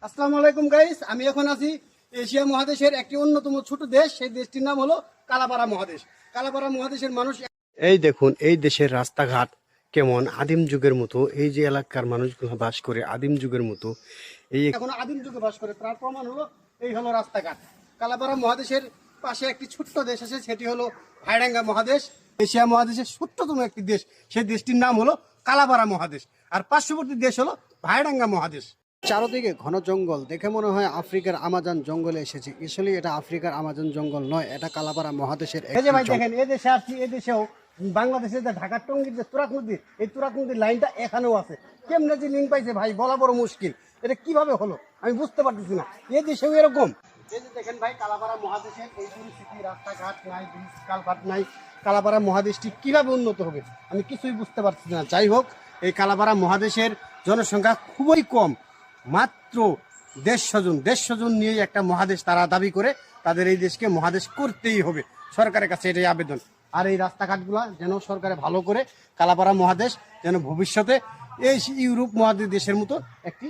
আসসালামু আলাইকুম গাইস, আমি এখন আছি এশিয়া মহাদেশের একটি অন্যতম ছোট দেশ। সেই দেশটির নাম হলো কালাপাড়া মহাদেশ। কালাপাড়া মহাদেশের মানুষ এই দেখুন, এই দেশের রাস্তাঘাট কেমন আদিম যুগের মতো। এই যে এলাকার মানুষগুলো বাস করে আদিম যুগের মতো, এই এখনো আদিম যুগে বাস করে, তার প্রমাণ হলো এই হলো রাস্তাঘাট। কালাপাড়া মহাদেশের পাশে একটি ছোট্ট দেশ আছে, সেটি হলো ভাইরাঙ্গা মহাদেশ। এশিয়া মহাদেশের ছোট্টতম একটি দেশ, সেই দেশটির নাম হলো কালাপাড়া মহাদেশ। আর পার্শ্ববর্তী দেশ হলো ভাইরাঙ্গা মহাদেশ। চারদিকে ঘন জঙ্গল, দেখে মনে হয় আফ্রিকার আমাজন জঙ্গলে এসেছি। আসলে এটা আফ্রিকার আমাজন জঙ্গল নয়, এটা কালাপাড়া মহাদেশের। এই যে ভাই দেখেন, এই দেশে আসছি, এই দেশেও বাংলাদেশের যে ঢাকার টঙ্গীর যে তুরাগ নদী, এই তুরাগ নদীর লাইনটা এখানেও আছে। কেমনে যে লিঙ্ক পাইছে ভাই, বলা বড় মুশকিল। এটা কিভাবে হলো আমি বুঝতে পারতেছি না। এই দেশেও এরকম। এই যে দেখেন ভাই, কালাপাড়া মহাদেশের এই পরিস্থিতি, রাস্তাঘাট নাই, ব্রিজ কালভার্ট নাই। কালাপাড়া মহাদেশটি কিভাবে উন্নত হবে আমি কিছুই বুঝতে পারছি না। যাই হোক, এই কালাপাড়া মহাদেশের জনসংখ্যা খুবই কম, মাত্র 150 জন নিয়ে একটা মহাদেশ তারা দাবি করে। তাদের এই দেশকে মহাদেশ করতেই হবে, সরকারের কাছে এটাই আবেদন। আর এই রাস্তাঘাটগুলো যেন সরকারে ভালো করে কালাপাড়া মহাদেশ যেন ভবিষ্যতে এই ইউরোপ মহাদেশের মতো একটি